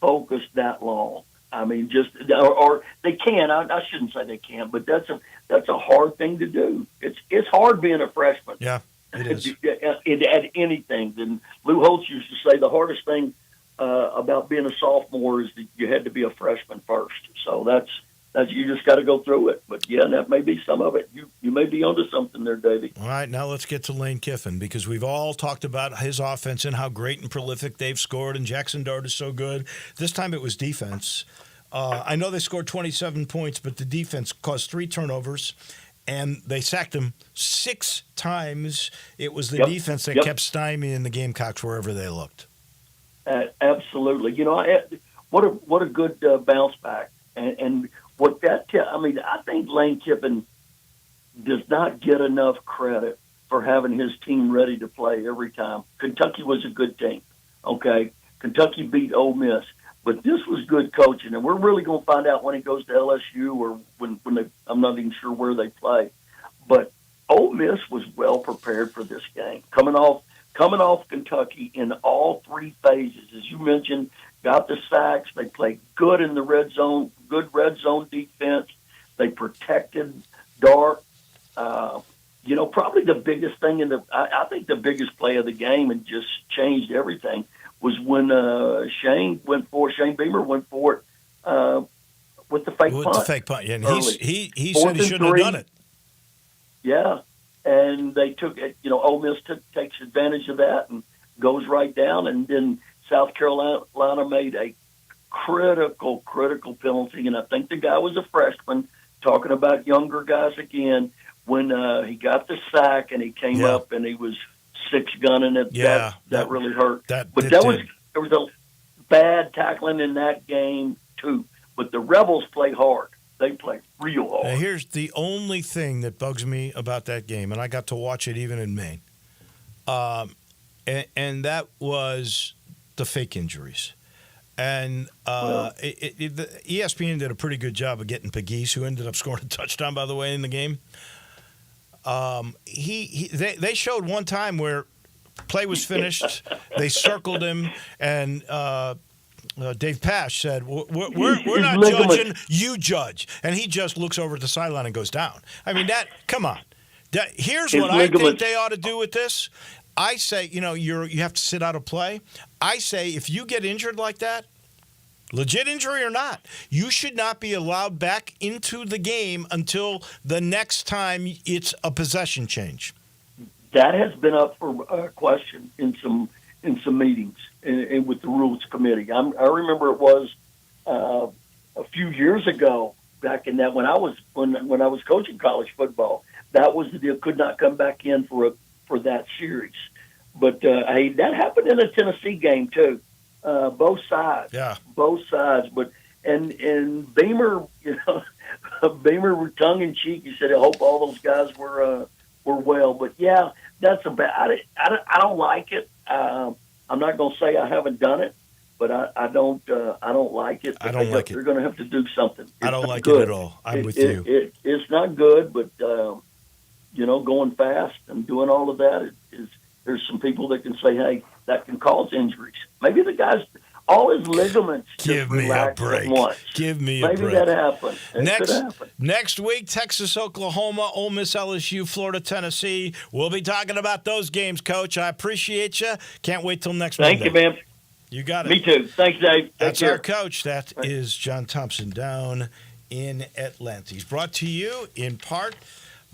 focus that long. I mean, or they can. I shouldn't say they can, but that's a hard thing to do. It's hard being a freshman. Yeah, it is. At anything. And Lou Holtz used to say the hardest thing about being a sophomore is that you had to be a freshman first. So that's you just got to go through it. But yeah, that may be some of it. You may be onto something there, Davey. All right, now let's get to Lane Kiffin because we've all talked about his offense and how great and prolific they've scored, and Jackson Dart is so good. This time it was defense. I know they scored 27 points, but the defense caused 3 turnovers, and they sacked him 6 times. It was the defense that kept stymieing the Gamecocks wherever they looked. Absolutely. What a good bounce back. And what that I think Lane Kiffin does not get enough credit for having his team ready to play every time. Kentucky was a good team, okay? Kentucky beat Ole Miss. But this was good coaching, and we're really going to find out when he goes to LSU or when they. I'm not even sure where they play. But Ole Miss was well prepared for this game, coming off Kentucky in all 3 phases, as you mentioned. Got the sacks. They played good in the red zone. Good red zone defense. They protected Dart. Probably the biggest thing I think the biggest play of the game and just changed everything was when Shane Beamer went for it with the fake punt. With the fake punt, yeah. And he said he shouldn't have done it. Yeah, and they took it. Ole Miss takes advantage of that and goes right down, and then South Carolina made a critical penalty, and I think the guy was a freshman. Talking about younger guys again, when he got the sack and he came up and he was 6-gunning it, that really hurt. There was a bad tackling in that game too. But the Rebels play hard. They play real hard. Now, here's the only thing that bugs me about that game, and I got to watch it even in Maine, and that was the fake injuries. And ESPN did a pretty good job of getting Pegues, who ended up scoring a touchdown, by the way, in the game. They showed one time where play was finished, they circled him, and Dave Pasch said, we're not judging, you judge. And he just looks over at the sideline and goes down. I mean, come on. Here's what I think they ought to do with this. I say, you have to sit out a play. I say if you get injured like that, legit injury or not, you should not be allowed back into the game until the next time it's a possession change. That has been up for question in some meetings and with the rules committee. I remember it was a few years ago, back in that when I was coaching college football. That was the deal. Could not come back in for that series. But that happened in a Tennessee game too. Both sides. Yeah. Both sides. But and Beamer, Beamer tongue in cheek, he said, I hope all those guys were well. But yeah, that's about it. I don't like it. I'm not going to say I haven't done it, but I don't like it. I don't like it. They're going to have to do something. I don't like it at all. I'm with you. It's not good, but going fast and doing all of that there's some people that can say, hey, that can cause injuries. Maybe the guy's all his ligaments give me a break. Give me a break. Maybe that happened. Could happen. Next week, Texas, Oklahoma, Ole Miss, LSU, Florida, Tennessee. We'll be talking about those games, Coach. I appreciate you. Can't wait till next Monday. Thank you, man. You got it. Me too. Thanks, Dave. That's our coach. That is John Thompson down in Atlanta. He's brought to you in part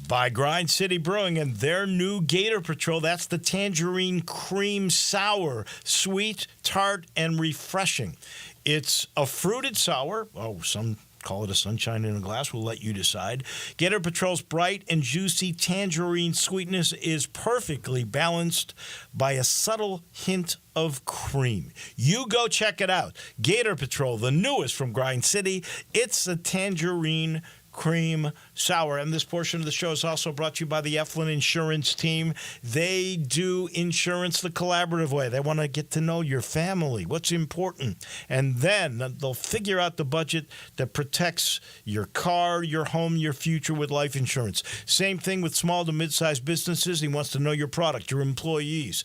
by Grind City Brewing and their new Gator Patrol. That's the Tangerine Cream Sour. Sweet, tart, and refreshing. It's a fruited sour. Oh, some Call it a sunshine in a glass. We'll let you decide. Gator Patrol's bright and juicy tangerine sweetness is perfectly balanced by a subtle hint of cream. You go check it out. Gator Patrol, the newest from Grind City. It's a tangerine cream sour. And this portion of the show is also brought to you by the Eflin Insurance Team. They do insurance the collaborative way. They want to get to know your family, what's important. And then they'll figure out the budget that protects your car, your home, your future with life insurance. Same thing with small to mid-sized businesses. He wants to know your product, your employees.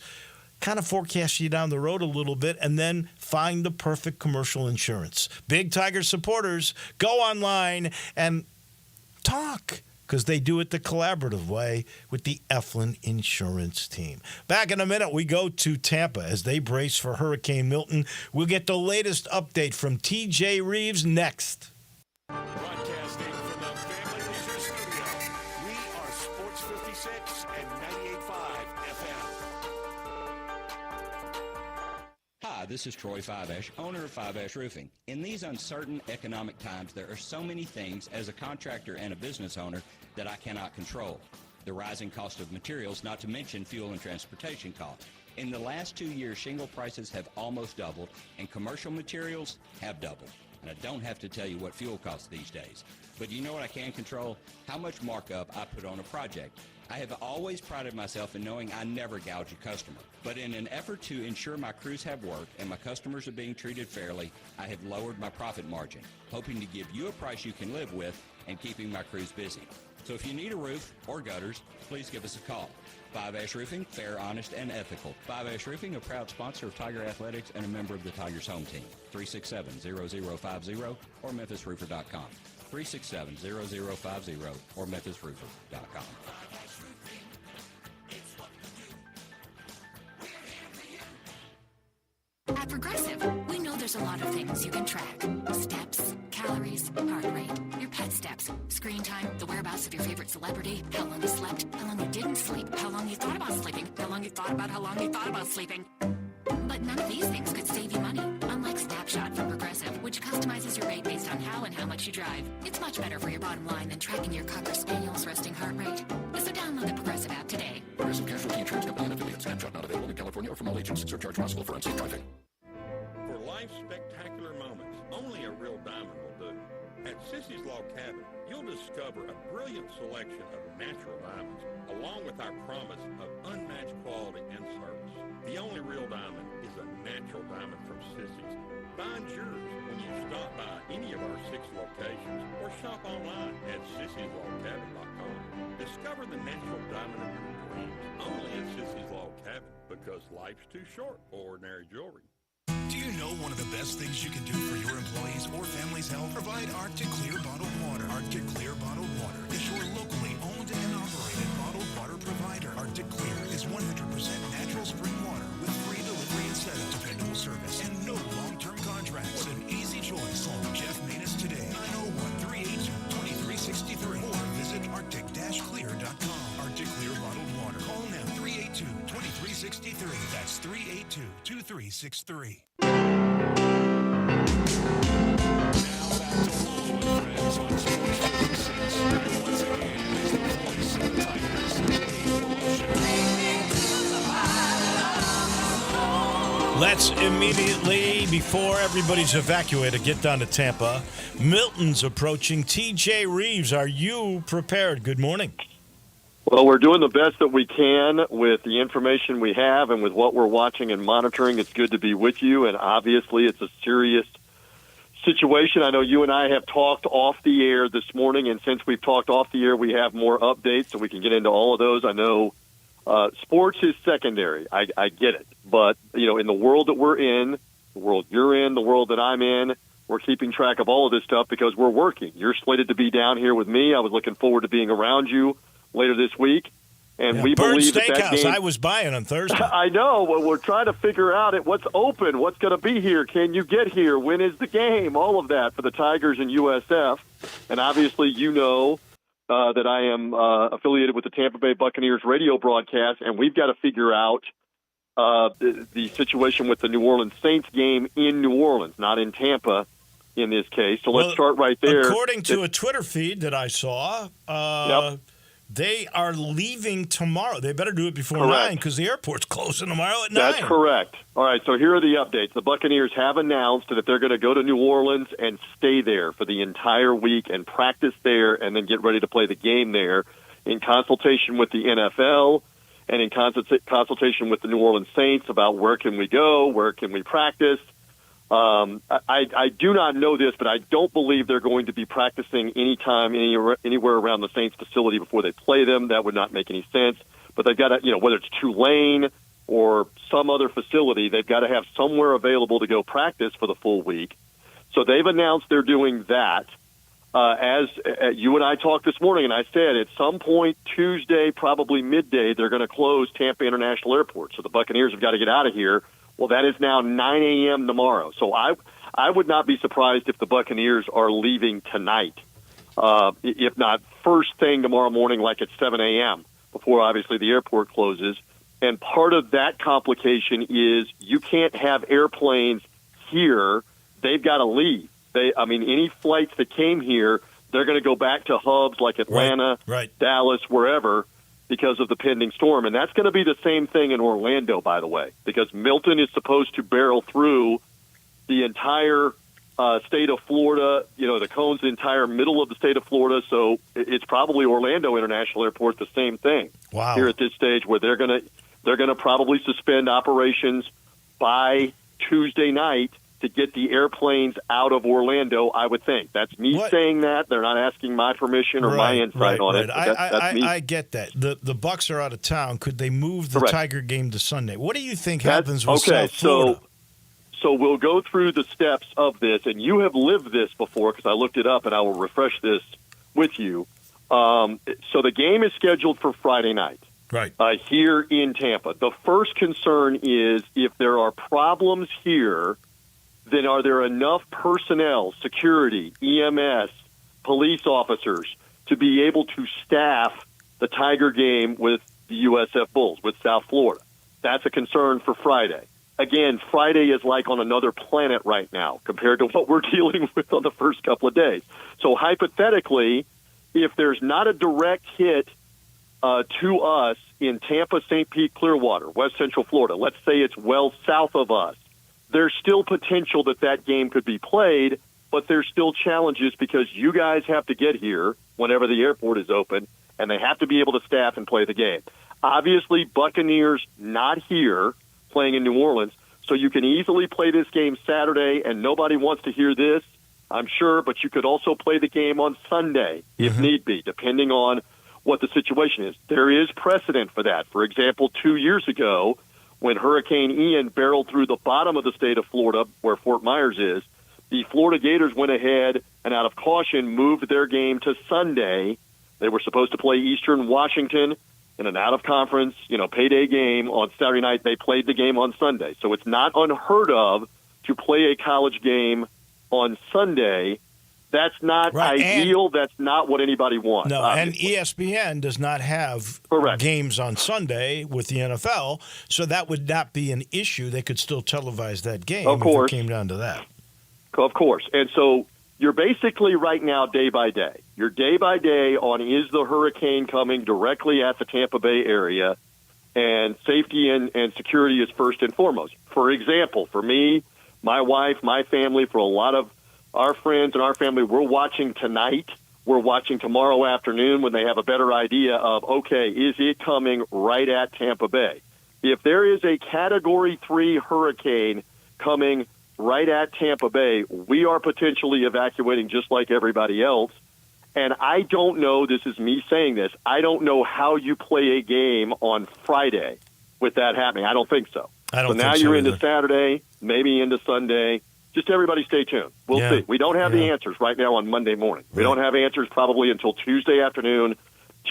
Kind of forecast you down the road a little bit, and then find the perfect commercial insurance. Big Tiger supporters, go online and talk, because they do it the collaborative way with the Eflin Insurance Team. Back in a minute, we go to Tampa as they brace for Hurricane Milton. We'll get the latest update from TJ Reeves next. Broadcasting from the Family Leisure Studio, we are Sports 56 and 98.5 FM. Hi, this is Troy Fiveash, owner of Fiveash Roofing. In these uncertain economic times, there are so many things as a contractor and a business owner that I cannot control. The rising cost of materials, not to mention fuel and transportation costs. In the last 2 years, shingle prices have almost doubled, and commercial materials have doubled. And I don't have to tell you what fuel costs these days. But you know what I can control? How much markup I put on a project. I have always prided myself in knowing I never gouge a customer. But in an effort to ensure my crews have work and my customers are being treated fairly, I have lowered my profit margin, hoping to give you a price you can live with and keeping my crews busy. So if you need a roof or gutters, please give us a call. Five Ash Roofing, fair, honest, and ethical. Five Ash Roofing, a proud sponsor of Tiger Athletics and a member of the Tigers home team. 367-0050 or MemphisRoofer.com. 367-0050 or MemphisRoofer.com. At Progressive, we know there's a lot of things you can track. Steps, calories, heart rate, your pet steps, screen time, the whereabouts of your favorite celebrity, how long you slept, how long you didn't sleep, how long you thought about sleeping, how long you thought about sleeping. But none of these things could save you money, unlike Snapshot from Progressive, which customizes your rate based on how and how much you drive. It's much better for your bottom line than tracking your Cocker Spaniel's resting heart rate. So download the Progressive app today. Progressive Casualty Insurance Company and affiliates. Snapshot not available in California or from all agents. Surcharge possible for unsafe driving. For life's spectacular moments, only a real diamond will do. At Sissy's Log Cabin, you'll discover a brilliant selection of natural diamonds, along with our promise of unmatched quality and service. The only real diamond is a natural diamond from Sissy's. Find yours when you stop by any of our 6 locations or shop online at sissyslogcabin.com. Discover the natural diamond of your dreams only at Sissy's Log Cabin, because life's too short for ordinary jewelry. Do you know one of the best things you can do for your employees or family's health? Provide Arctic Clear bottled water. Arctic Clear bottled water is your locally owned and operated bottled water provider. Arctic Clear is 100% natural spring water with free delivery and setup, dependable service, and no long-term contracts. What an easy choice. Call Jeff Manus today, 901-382-2363, or visit arctic-clear.com. Arctic Clear bottled water. Call now, 382-2363. That's 382-2363. Let's immediately, before everybody's evacuated, get down to Tampa. Milton's approaching. TJ Reeves, are you prepared? Good morning. Well, we're doing the best that we can with the information we have and with what we're watching and monitoring. It's good to be with you, and obviously it's a serious situation. I know you and I have talked off the air this morning, and since we've talked off the air, we have more updates, so we can get into all of those. I know sports is secondary. I get it. But, you know, in the world that we're in, the world you're in, the world that I'm in, we're keeping track of all of this stuff because we're working. You're slated to be down here with me. I was looking forward to being around you later this week. And we Bird believe that Steakhouse, game, I was buying on Thursday. I know. Well, we're trying to figure out what's open, what's going to be here. Can you get here? When is the game? All of that for the Tigers and USF. And obviously, you know that I am affiliated with the Tampa Bay Buccaneers radio broadcast, and we've got to figure out the situation with the New Orleans Saints game in New Orleans, not in Tampa, in this case. So let's start right there. According to a Twitter feed that I saw, they are leaving tomorrow. They better do it before 9 because the airport's closing tomorrow at 9. That's correct. All right, so here are the updates. The Buccaneers have announced that they're going to go to New Orleans and stay there for the entire week and practice there and then get ready to play the game there in consultation with the NFL and in consultation with the New Orleans Saints about where can we go, where can we practice. I do not know this, but I don't believe they're going to be practicing anywhere around the Saints facility before they play them. That would not make any sense. But they've got to, whether it's Tulane or some other facility, they've got to have somewhere available to go practice for the full week. So they've announced they're doing that. As you and I talked this morning, and I said at some point Tuesday, probably midday, they're going to close Tampa International Airport. So the Buccaneers have got to get out of here. Well, that is now 9 a.m. tomorrow. So I would not be surprised if the Buccaneers are leaving tonight, if not first thing tomorrow morning, like at 7 a.m., before obviously the airport closes. And part of that complication is you can't have airplanes here. They've got to leave. Any flights that came here, they're going to go back to hubs like Atlanta, Dallas, wherever, because of the pending storm. And that's going to be the same thing in Orlando, by the way, because Milton is supposed to barrel through the entire state of Florida. The cone's the entire middle of the state of Florida, so it's probably Orlando International Airport, the same thing. Wow. Here at this stage, where they're going to probably suspend operations by Tuesday night to get the airplanes out of Orlando, I would think. That's me saying that. They're not asking my permission or my insight on it. That's me. I get that. The Bucs are out of town. Could they move the Tiger game to Sunday? What do you think happens with South Florida? So we'll go through the steps of this, and you have lived this before because I looked it up, and I will refresh this with you. So the game is scheduled for Friday night. Right. Here in Tampa. The first concern is if there are problems here, then are there enough personnel, security, EMS, police officers, to be able to staff the Tiger game with the USF Bulls, with South Florida? That's a concern for Friday. Again, Friday is like on another planet right now compared to what we're dealing with on the first couple of days. So hypothetically, if there's not a direct hit to us in Tampa, St. Pete, Clearwater, West Central Florida, let's say it's well south of us, there's still potential that game could be played, but there's still challenges because you guys have to get here whenever the airport is open, and they have to be able to staff and play the game. Obviously, Buccaneers not here playing in New Orleans, so you can easily play this game Saturday, and nobody wants to hear this, I'm sure, but you could also play the game on Sunday if need be, depending on what the situation is. There is precedent for that. For example, 2 years ago, when Hurricane Ian barreled through the bottom of the state of Florida, where Fort Myers is, the Florida Gators went ahead and out of caution moved their game to Sunday. They were supposed to play Eastern Washington in an out-of-conference, payday game on Saturday night. They played the game on Sunday. So it's not unheard of to play a college game on Sunday. That's not ideal. That's not what anybody wants. No, obviously. And ESPN does not have games on Sunday with the NFL, so that would not be an issue. They could still televise that game if it came down to that. Of course. And so you're basically right now day by day. You're day by day on is the hurricane coming directly at the Tampa Bay area, and safety and security is first and foremost. For example, for me, my wife, my family, for a lot of our friends and our family, we're watching tonight. We're watching tomorrow afternoon when they have a better idea of, okay, is it coming right at Tampa Bay? If there is a Category 3 hurricane coming right at Tampa Bay, we are potentially evacuating just like everybody else. And I don't know, this is me saying this, I don't know how you play a game on Friday with that happening. I don't think so. So now you're into Saturday, maybe into Sunday. Just everybody stay tuned. We'll see. We don't have the answers right now on Monday morning. We don't have answers probably until Tuesday afternoon,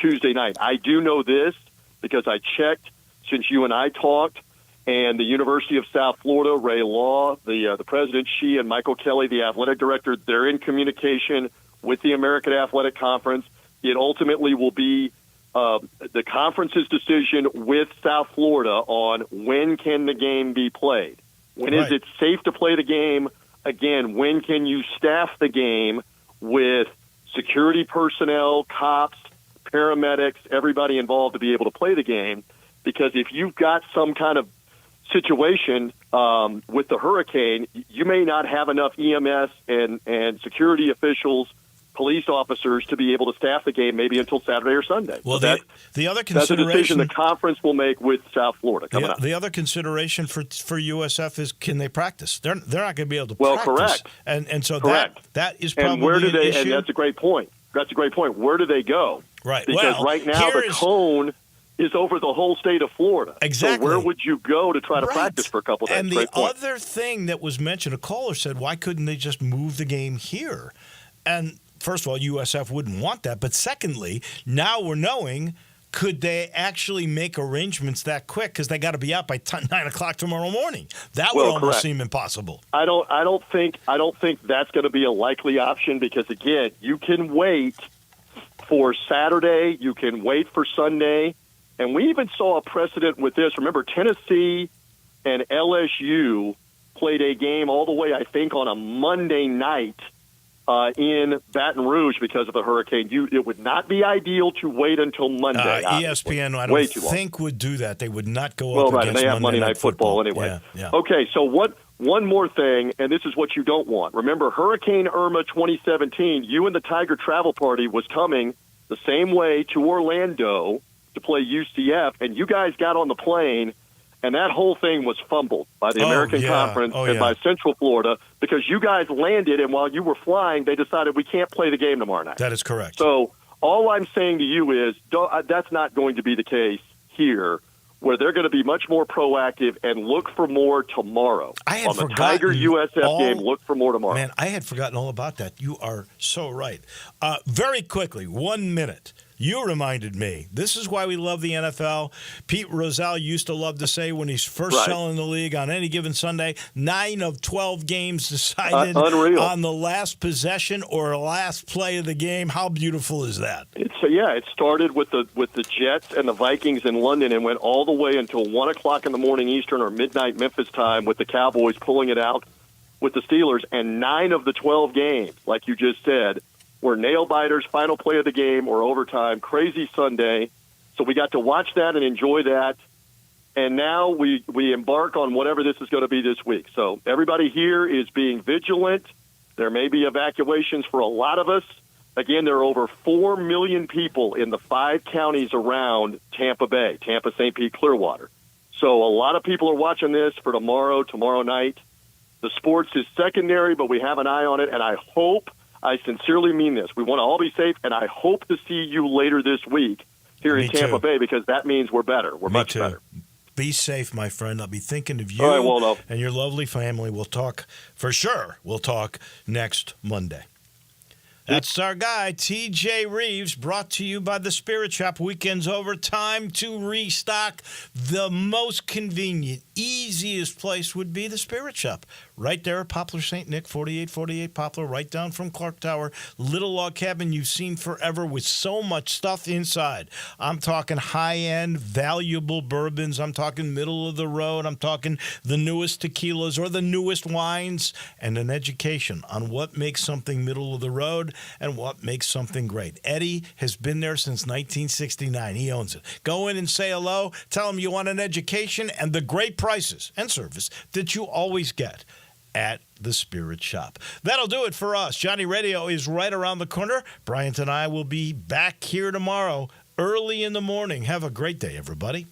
Tuesday night. I do know this because I checked since you and I talked, and the University of South Florida, Ray Law, the president, she and Michael Kelly, the athletic director, they're in communication with the American Athletic Conference. It ultimately will be the conference's decision with South Florida on when can the game be played. When is it safe to play the game again, when can you staff the game with security personnel, cops, paramedics, everybody involved to be able to play the game? Because if you've got some kind of situation with the hurricane, you may not have enough EMS and security officials, police officers to be able to staff the game maybe until Saturday or Sunday. Well, so the other that's a decision consideration the conference will make with South Florida coming up. The other consideration for USF is, can they practice? They're not going to be able to Well, practice. correct. And so Correct. that is probably and where do an they? issue. And that's a great point. That's a great point. Where do they go? Right. Because well, right now the cone is over the whole state of Florida. Exactly. So where would you go to try to Right. practice for a couple days? And the Great point. other thing that was mentioned, a caller said, why couldn't they just move the game here? And first of all, USF wouldn't want that. But secondly, now we're knowing, could they actually make arrangements that quick? Because they got to be out by 9 o'clock tomorrow morning. That would almost correct. seem impossible. I don't think that's going to be a likely option because again, you can wait for Saturday, you can wait for Sunday, and we even saw a precedent with this. Remember, Tennessee and LSU played a game all the way, I think, on a Monday night in Baton Rouge because of the hurricane. It would not be ideal to wait until Monday. ESPN, I don't think, would do that. They would not go up right, against they have Monday Night Football anyway. Yeah. Okay, so one more thing, and this is what you don't want. Remember, Hurricane Irma 2017, you and the Tiger Travel Party was coming the same way to Orlando to play UCF, and you guys got on the plane, and that whole thing was fumbled by the American Conference and by Central Florida because you guys landed, and while you were flying, they decided we can't play the game tomorrow night. That is correct. So all I'm saying to you is that's not going to be the case here, where they're going to be much more proactive and look for more tomorrow. I had on the forgotten Tiger USF game, look for more tomorrow. Man, I had forgotten all about that. You are so right. Very quickly, 1 minute. You reminded me. This is why we love the NFL. Pete Rozelle used to love to say when he's first selling the league on any given Sunday, 9 of 12 games decided on the last possession or last play of the game. How beautiful is that? It started with the Jets and the Vikings in London and went all the way until 1 o'clock in the morning Eastern or midnight Memphis time with the Cowboys pulling it out with the Steelers. And 9 of the 12 games, like you just said, were nail-biters, final play of the game, or overtime. Crazy Sunday. So we got to watch that and enjoy that. And now we embark on whatever this is going to be this week. So everybody here is being vigilant. There may be evacuations for a lot of us. Again, there are over 4 million people in the 5 counties around Tampa Bay, Tampa, St. Pete, Clearwater. So a lot of people are watching this for tomorrow night. The sports is secondary, but we have an eye on it, and I sincerely mean this. We want to all be safe, and I hope to see you later this week here in Tampa Bay because that means we're better. We're much better. Be safe, my friend. I'll be thinking of you all right, Wolo. and your lovely family. We'll talk for sure. We'll talk next Monday. That's our guy, TJ Reeves, brought to you by the Spirit Shop. Weekend's over. Time to restock. The most convenient, easiest place would be the Spirit Shop. Right there at Poplar St. Nick, 4848 Poplar, right down from Clark Tower. Little log cabin you've seen forever with so much stuff inside. I'm talking high-end, valuable bourbons. I'm talking middle of the road. I'm talking the newest tequilas or the newest wines and an education on what makes something middle of the road and what makes something great. Eddie has been there since 1969. He owns it. Go in and say hello. Tell him you want an education and the great prices and service that you always get at the Spirit Shop. That'll do it for us. Johnny Radio is right around the corner. Bryant and I will be back here tomorrow early in the morning. Have a great day, everybody.